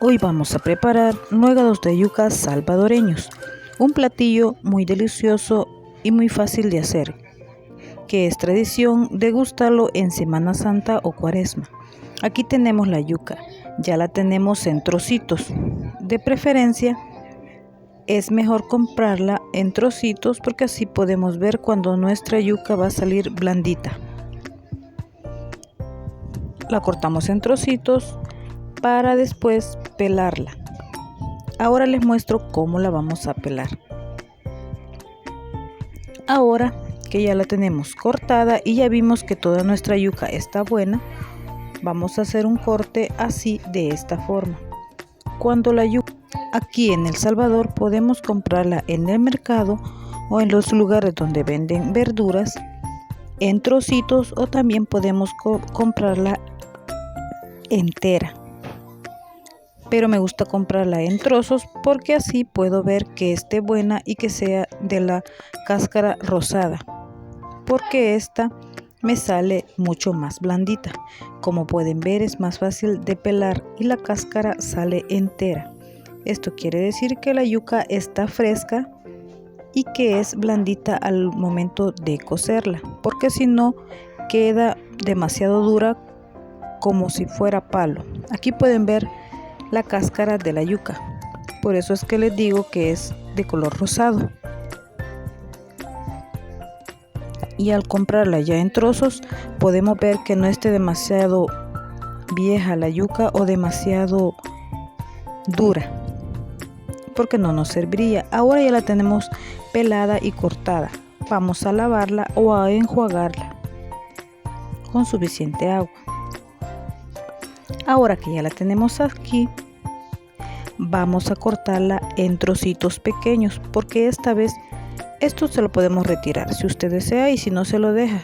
Hoy vamos a preparar nuegados de yuca salvadoreños, un platillo muy delicioso y muy fácil de hacer, que es tradición degustarlo en Semana Santa o Cuaresma. Aquí tenemos la yuca, ya la tenemos en trocitos. De preferencia, es mejor comprarla en trocitos porque así podemos ver cuando nuestra yuca va a salir blandita. La cortamos en trocitos para después pelarla. Ahora les muestro cómo la vamos a pelar. Ahora que ya la tenemos cortada y ya vimos que toda nuestra yuca está buena, vamos a hacer un corte así, de esta forma. Cuando la yuca aquí en El Salvador podemos comprarla en el mercado o en los lugares donde venden verduras en trocitos, o también podemos comprarla entera, pero me gusta comprarla en trozos porque así puedo ver que esté buena y que sea de la cáscara rosada, porque esta me sale mucho más blandita. Como pueden ver, es más fácil de pelar y la cáscara sale entera. Esto quiere decir que la yuca está fresca y que es blandita al momento de cocerla, porque si no queda demasiado dura como si fuera palo. Aquí pueden ver la cáscara de la yuca, por eso es que les digo que es de color rosado. Y al comprarla ya en trozos podemos ver que no esté demasiado vieja la yuca o demasiado dura, porque no nos serviría. Ahora ya la tenemos pelada y cortada. Vamos a lavarla o a enjuagarla con suficiente agua. Ahora que ya la tenemos aquí, vamos a cortarla en trocitos pequeños, porque esta vez esto se lo podemos retirar si usted desea, y si no, se lo deja.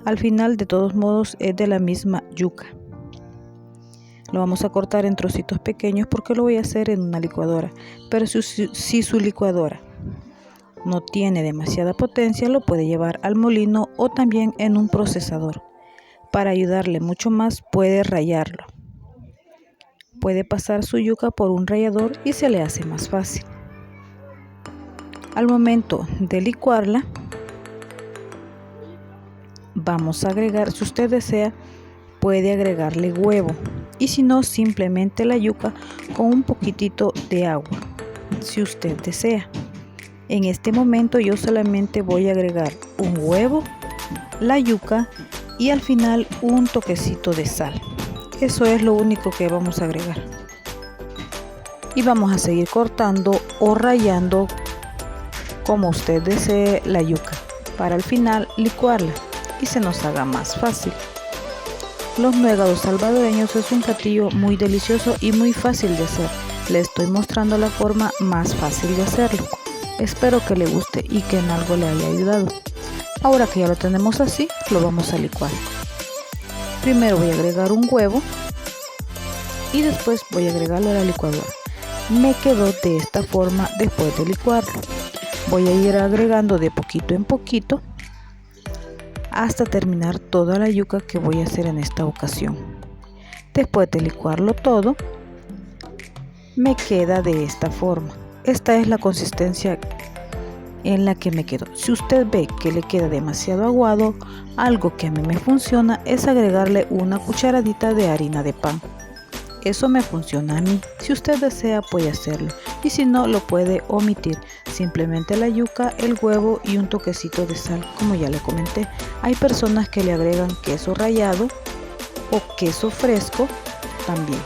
Al final, de todos modos, es de la misma yuca. Lo vamos a cortar en trocitos pequeños porque lo voy a hacer en una licuadora, pero si su licuadora no tiene demasiada potencia, lo puede llevar al molino o también en un procesador. Para ayudarle mucho más, puede rallarlo. Puede pasar su yuca por un rallador y se le hace más fácil. Al momento de licuarla, vamos a agregar, si usted desea, puede agregarle huevo, y si no, simplemente la yuca con un poquitito de agua, si usted desea. En este momento yo solamente voy a agregar un huevo, la yuca y al final un toquecito de sal. Eso es lo único que vamos a agregar. Y vamos a seguir cortando o rallando como usted desee la yuca, para al final licuarla y se nos haga más fácil. Los nuegados salvadoreños es un platillo muy delicioso y muy fácil de hacer. Le estoy mostrando la forma más fácil de hacerlo. Espero que le guste y que en algo le haya ayudado. Ahora que ya lo tenemos así, lo vamos a licuar. Primero voy a agregar un huevo y después voy a agregarlo a la licuadora. Me quedó de esta forma después de licuarlo. Voy a ir agregando de poquito en poquito hasta terminar toda la yuca que voy a hacer en esta ocasión. Después de licuarlo todo, me queda de esta forma. Esta es la consistencia en la que me quedó. Si usted ve que le queda demasiado aguado, algo que a mí me funciona es agregarle una cucharadita de harina de pan. Eso me funciona a mí. Si usted desea, puede hacerlo, y si no, lo puede omitir. Simplemente la yuca, el huevo y un toquecito de sal, como ya le comenté. Hay personas que le agregan queso rallado o queso fresco también.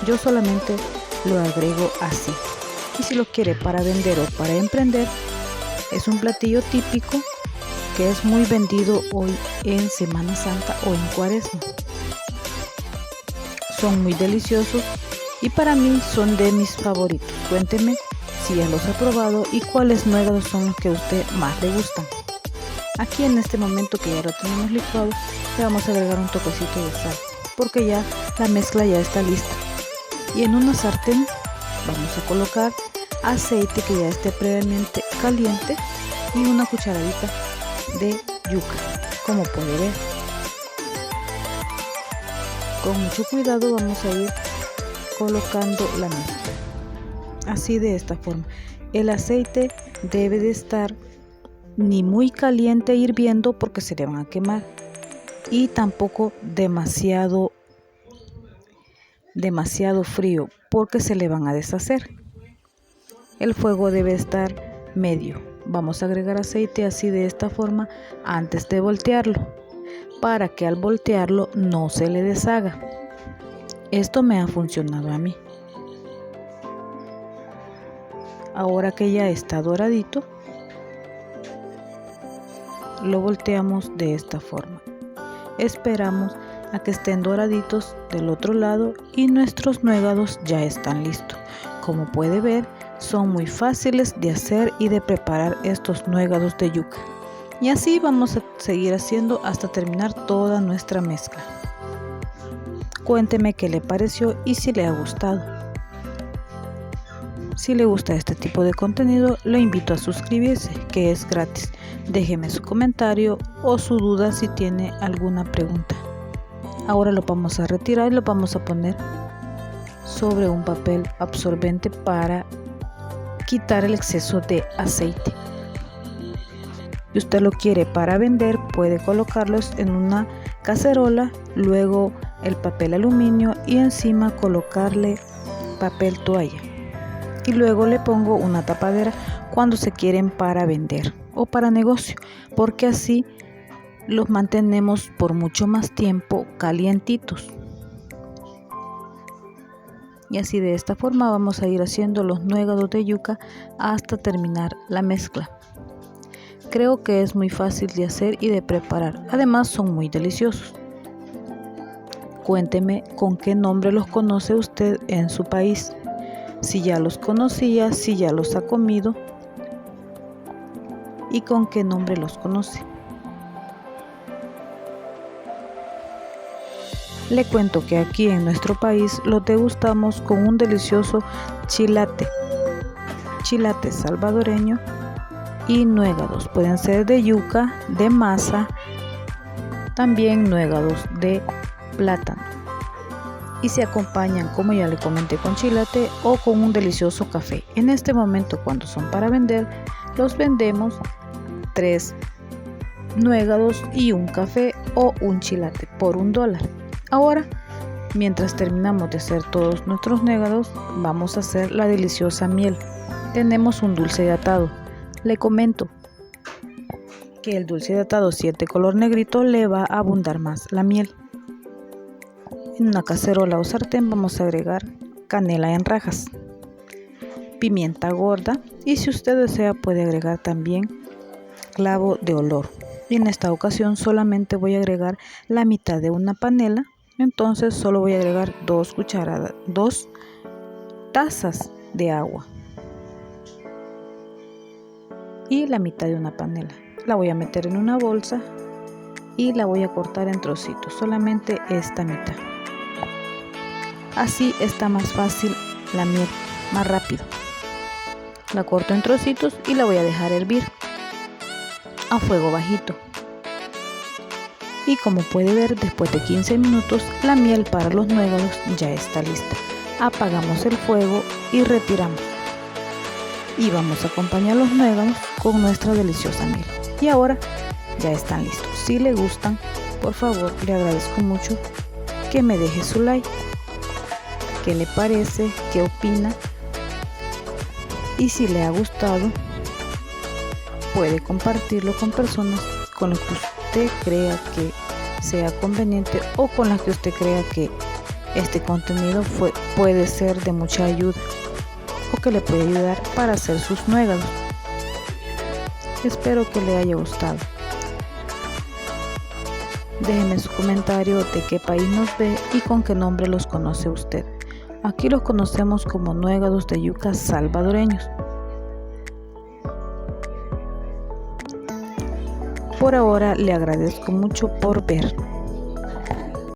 Yo solamente lo agrego así. Y si lo quiere para vender o para emprender, es un platillo típico que es muy vendido hoy en Semana Santa o en Cuaresma. Son muy deliciosos y para mí son de mis favoritos. Cuénteme si ya los ha probado y cuáles nuegados son los que a usted más le gustan. Aquí en este momento que ya lo tenemos licuado, le vamos a agregar un toquecito de sal, porque ya la mezcla ya está lista. Y en una sartén vamos a colocar aceite que ya esté previamente caliente y una cucharadita de yuca, como puede ver. Con mucho cuidado vamos a ir colocando la mezcla. Así, de esta forma. El aceite debe de estar ni muy caliente hirviendo porque se le van a quemar, y tampoco demasiado frío porque se le van a deshacer. El fuego debe estar medio. Vamos a agregar aceite así, de esta forma, antes de voltearlo, para que al voltearlo no se le deshaga. Esto me ha funcionado a mí. Ahora que ya está doradito, lo volteamos de esta forma. Esperamos a que estén doraditos del otro lado y nuestros nuegados ya están listos. Como puede ver, son muy fáciles de hacer y de preparar estos nuegados de yuca. Y así vamos a seguir haciendo hasta terminar toda nuestra mezcla. Cuénteme qué le pareció y si le ha gustado. Si le gusta este tipo de contenido, lo invito a suscribirse, que es gratis. Déjeme su comentario o su duda si tiene alguna pregunta. Ahora lo vamos a retirar y lo vamos a poner sobre un papel absorbente para quitar el exceso de aceite. Si usted lo quiere para vender, puede colocarlos en una cacerola, luego el papel aluminio y encima colocarle papel toalla. Y luego le pongo una tapadera cuando se quieren para vender o para negocio, porque así los mantenemos por mucho más tiempo calientitos. Y así, de esta forma, vamos a ir haciendo los nuegados de yuca hasta terminar la mezcla. Creo que es muy fácil de hacer y de preparar, además son muy deliciosos. Cuénteme con qué nombre los conoce usted en su país. Si ya los conocía, si ya los ha comido y con qué nombre los conoce. Le cuento que aquí en nuestro país los degustamos con un delicioso chilate salvadoreño y nuegados. Pueden ser de yuca, de masa, también nuegados de plátano. Y se acompañan, como ya le comenté, con chilate o con un delicioso café. En este momento, cuando son para vender, los vendemos 3 nuegados y un café o un chilate por $1. Ahora, mientras terminamos de hacer todos nuestros nuegados, vamos a hacer la deliciosa miel. Tenemos un dulce de atado. Le comento que el dulce de atado, si es de color negrito, le va a abundar más la miel. En una cacerola o sartén vamos a agregar canela en rajas, pimienta gorda y, si usted desea, puede agregar también clavo de olor. Y en esta ocasión solamente voy a agregar la mitad de una panela, entonces solo voy a agregar 2 tazas de agua y la mitad de una panela. La voy a meter en una bolsa y la voy a cortar en trocitos, solamente esta mitad. Así está más fácil la miel, más rápido. La corto en trocitos y la voy a dejar hervir a fuego bajito. Y como puede ver, después de 15 minutos, la miel para los nuegados ya está lista. Apagamos el fuego y retiramos. Y vamos a acompañar los nuegados con nuestra deliciosa miel. Y ahora ya están listos. Si le gustan, por favor, le agradezco mucho que me deje su like. ¿Qué le parece? ¿Qué opina? Y si le ha gustado, puede compartirlo con personas con las que usted crea que sea conveniente o con las que usted crea que este contenido puede ser de mucha ayuda o que le puede ayudar para hacer sus nuegados. Espero que le haya gustado. Déjeme su comentario de qué país nos ve y con qué nombre los conoce usted. Aquí los conocemos como nuegados de yuca salvadoreños. Por ahora le agradezco mucho por ver.